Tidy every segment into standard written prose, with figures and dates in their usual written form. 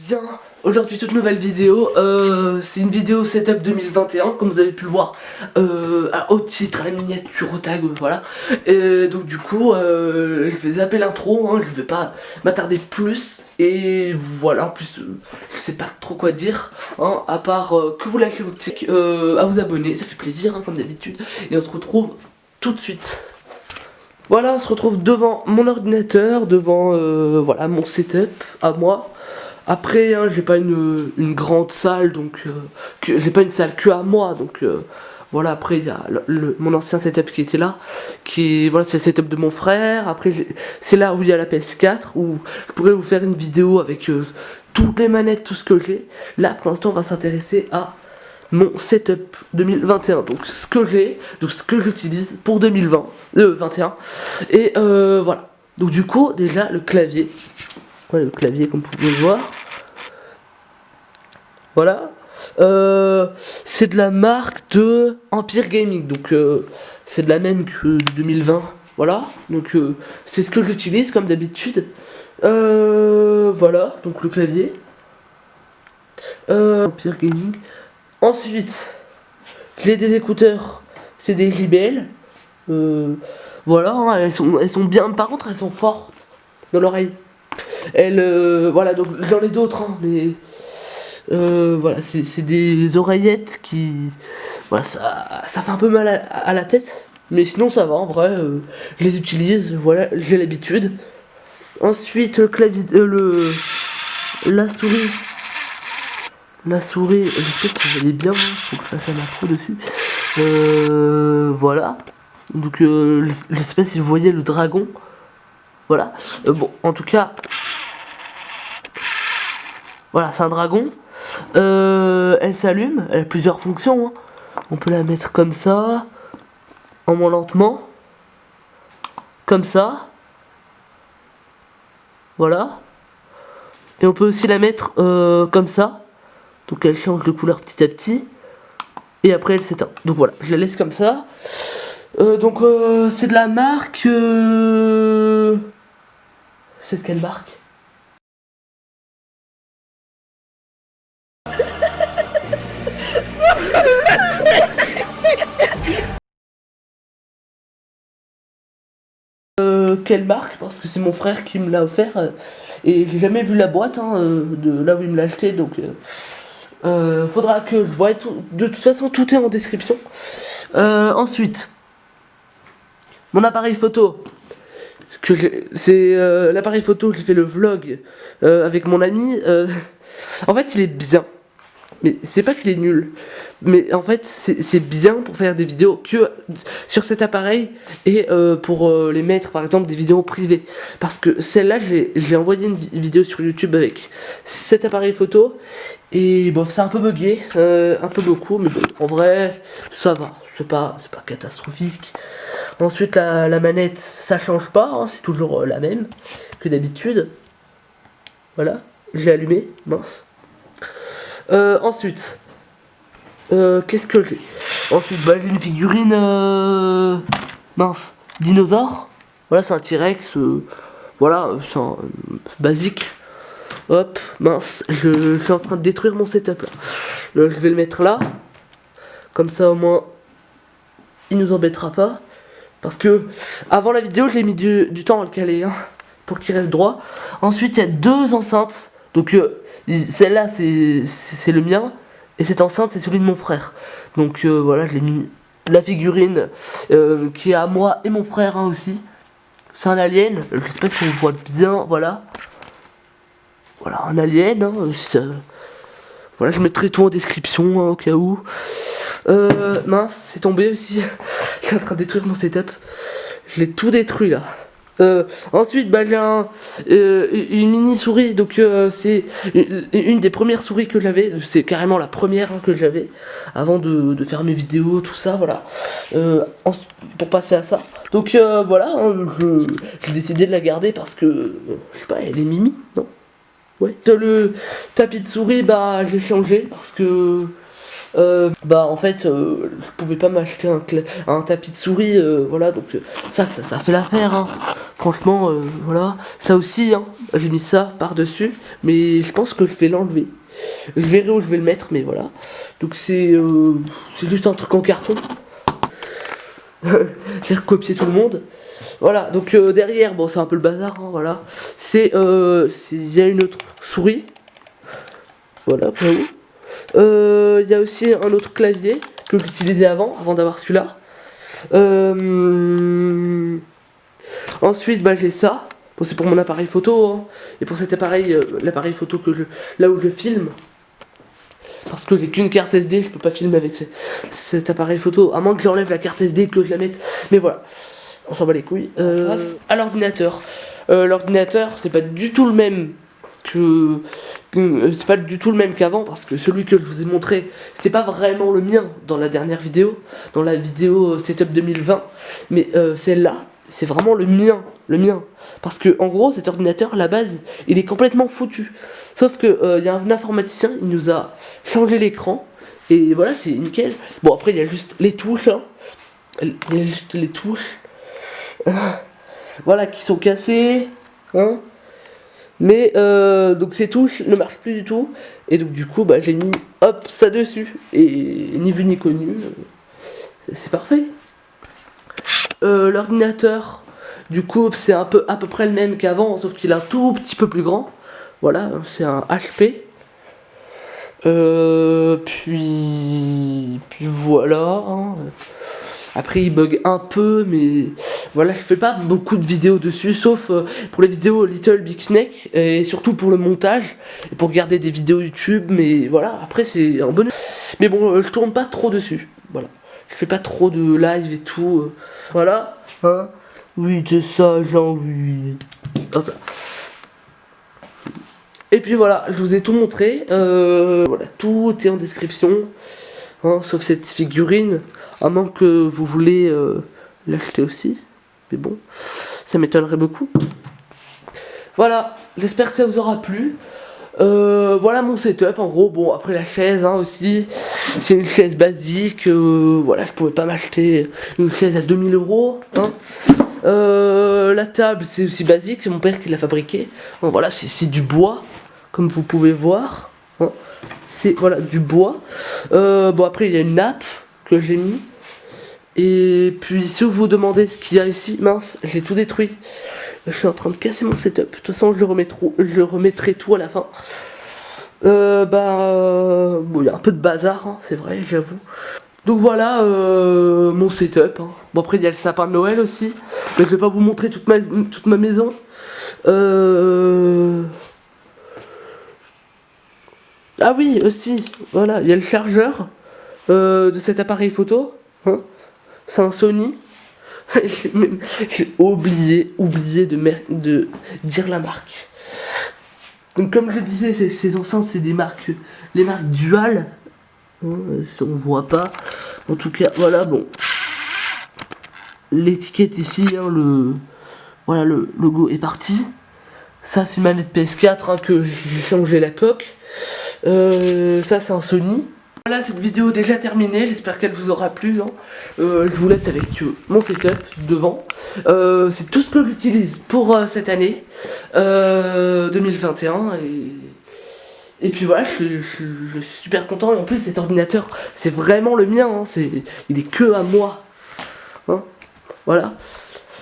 bien, aujourd'hui toute nouvelle vidéo, c'est une vidéo setup 2021 comme vous avez pu le voir au titre, à la miniature, au tag, voilà. Et donc du coup je vais zapper l'intro, hein, je vais pas m'attarder plus. Et voilà, en plus je sais pas trop quoi dire, hein, à part que vous lâchez vos petits à vous abonner, ça fait plaisir hein, comme d'habitude. Et on se retrouve tout de suite. Voilà, on se retrouve devant mon ordinateur, devant voilà mon setup à moi. Après, hein, j'ai pas une grande salle, donc j'ai pas une salle que à moi, donc voilà. Après, il y a mon ancien setup qui était là, voilà, c'est le setup de mon frère. Après, c'est là où il y a la PS4, où je pourrais vous faire une vidéo avec toutes les manettes, tout ce que j'ai. Là, pour l'instant, on va s'intéresser à mon setup 2021, donc ce que j'ai, donc ce que j'utilise pour 2021 et voilà. Donc du coup déjà le clavier, voilà le clavier comme vous pouvez le voir, voilà, c'est de la marque de Empire Gaming, donc c'est de la même que 2020, voilà, donc c'est ce que j'utilise comme d'habitude, voilà, donc le clavier, Empire Gaming. Ensuite, j'ai des écouteurs, c'est des JBL. Voilà, hein, elles sont bien. Par contre, elles sont fortes dans l'oreille. Voilà, donc j'en ai d'autres, hein, mais voilà, c'est des oreillettes qui, voilà, ça fait un peu mal à la tête, mais sinon ça va. En vrai, je les utilise. Voilà, j'ai l'habitude. Ensuite, le clavier, la souris. La souris, je sais pas si vous allez bien, faut que je fasse un intro dessus. Voilà. Donc je sais pas si vous voyez le dragon. Voilà. Bon, en tout cas. Voilà, c'est un dragon. Elle s'allume, elle a plusieurs fonctions. Hein. On peut la mettre comme ça. En moins lentement. Comme ça. Voilà. Et on peut aussi la mettre comme ça. Donc elle change de couleur petit à petit. Et après elle s'éteint. Donc voilà, je la laisse comme ça. Donc c'est de la marque... C'est de quelle marque? Quelle marque? Parce que c'est mon frère qui me l'a offert. Et j'ai jamais vu la boîte hein, de là où il me l'a acheté. Donc faudra que je voie tout. De toute façon tout est en description. Ensuite, mon appareil photo. C'est l'appareil photo, j'ai fait le vlog avec mon ami. En fait il est bien. Mais c'est pas qu'il est nul, mais en fait c'est bien pour faire des vidéos que sur cet appareil et pour les mettre par exemple des vidéos privées. Parce que celle-là j'ai envoyé une vidéo sur YouTube avec cet appareil photo et bon c'est un peu bugué, un peu beaucoup, mais bon, en vrai ça va, c'est pas catastrophique. Ensuite la manette ça change pas, hein, c'est toujours la même que d'habitude. Voilà, j'ai allumé, mince. Ensuite, qu'est-ce que j'ai? Ensuite, bah, j'ai une figurine, mince, dinosaure. Voilà, c'est un T-Rex, voilà, c'est un basique. Hop, mince, je suis en train de détruire mon setup là. Je vais le mettre là. Comme ça, au moins, il nous embêtera pas. Parce que, avant la vidéo, j'ai mis du temps à le caler, hein, pour qu'il reste droit. Ensuite, il y a deux enceintes. Donc celle-là c'est le mien et cette enceinte c'est celui de mon frère. Donc voilà, je l'ai mis la figurine qui est à moi et mon frère hein, aussi. C'est un alien, je sais pas si on voit bien, voilà. Voilà, un alien, hein, voilà, je mettrai tout en description hein, au cas où. Mince, c'est tombé aussi. Je suis en train de détruire mon setup. Je l'ai tout détruit là. Ensuite bah, j'ai une mini souris, donc c'est une des premières souris que j'avais, c'est carrément la première hein, que j'avais avant de faire mes vidéos, tout ça, voilà, pour passer à ça. Donc voilà, hein, j'ai décidé de la garder parce que, je sais pas, elle est mimi, non? Ouais. Le tapis de souris, bah j'ai changé parce que Bah en fait je pouvais pas m'acheter un tapis de souris, voilà, donc ça fait l'affaire, hein. Franchement, voilà, ça aussi, hein, j'ai mis ça par dessus, mais je pense que je vais l'enlever. Je verrai où je vais le mettre, mais voilà. Donc c'est juste un truc en carton. J'ai recopié tout le monde. Voilà, donc derrière, bon c'est un peu le bazar, hein, voilà. Il y a une autre souris. Voilà, pour vous. Il y a aussi un autre clavier que j'utilisais avant d'avoir celui-là. Ensuite, bah, j'ai ça. Bon, c'est pour mon appareil photo, hein. Et pour cet appareil, l'appareil photo là où je filme. Parce que j'ai qu'une carte SD, je peux pas filmer avec cet appareil photo. À moins que j'enlève la carte SD, que je la mette. Mais voilà, on s'en bat les couilles. À l'ordinateur. L'ordinateur, c'est pas du tout le même c'est pas du tout le même qu'avant, parce que celui que je vous ai montré, c'était pas vraiment le mien dans la dernière vidéo, dans la vidéo Setup 2020, mais celle-là, c'est vraiment le mien, parce que en gros cet ordinateur à la base il est complètement foutu, sauf que il y a un informaticien, il nous a changé l'écran, et voilà, c'est nickel. Bon, après il y a juste les touches, hein. Il y a juste les touches, voilà, qui sont cassées, hein. Mais donc ces touches ne marchent plus du tout, et donc du coup bah j'ai mis hop ça dessus, et ni vu ni connu, c'est parfait. L'ordinateur du coup c'est à peu près le même qu'avant, sauf qu'il est un tout petit peu plus grand. Voilà, c'est un HP. Puis voilà, hein. Après il bug un peu, mais voilà, je fais pas beaucoup de vidéos dessus, sauf pour les vidéos Little Big Snake, et surtout pour le montage, et pour regarder des vidéos YouTube, mais voilà, après c'est un bonus. Mais bon, je tourne pas trop dessus, voilà. Je fais pas trop de live et tout, voilà, hein. Oui, c'est ça, Jean-Louis. Hop là. Et puis voilà, je vous ai tout montré, voilà, tout est en description, hein, sauf cette figurine, à moins que vous voulez l'acheter aussi, mais bon, ça m'étonnerait beaucoup. Voilà, j'espère que ça vous aura plu. Voilà mon setup en gros. Bon, après la chaise, hein, aussi, c'est une chaise basique, voilà, je pouvais pas m'acheter une chaise à 2000 €, hein. La table c'est aussi basique, c'est mon père qui l'a fabriqué. Bon, voilà, c'est du bois, comme vous pouvez voir, hein. C'est voilà, du bois. Bon, après il y a une nappe que j'ai mis. Et puis si vous vous demandez ce qu'il y a ici, mince, j'ai tout détruit. Je suis en train de casser mon setup. De toute façon je remettrai tout à la fin. Bon, il y a un peu de bazar, hein, c'est vrai, j'avoue. Donc voilà mon setup, hein. Bon, après il y a le sapin de Noël aussi, mais je vais pas vous montrer toute ma maison. Ah oui, aussi, voilà, il y a le chargeur de cet appareil photo, hein. C'est un Sony. J'ai oublié de dire la marque. Donc comme je disais, ces enceintes c'est les marques Dual, hein, si on voit pas. En tout cas, voilà, bon. L'étiquette ici, hein, voilà, le logo est parti. Ça c'est une manette PS4, hein, que j'ai changé la coque. Ça c'est un Sony. Voilà, cette vidéo est déjà terminée, j'espère qu'elle vous aura plu, hein. Je vous laisse avec mon setup devant. C'est tout ce que j'utilise pour cette année 2021, et puis voilà, je suis super content. Et en plus cet ordinateur c'est vraiment le mien, hein. Il est que à moi, hein. Voilà.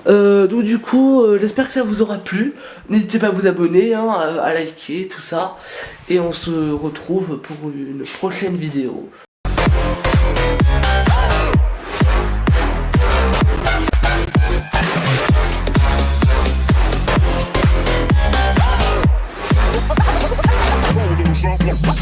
Donc du coup, j'espère que ça vous aura plu. N'hésitez pas à vous abonner, hein, à liker, tout ça. Et on se retrouve pour une prochaine vidéo. Something.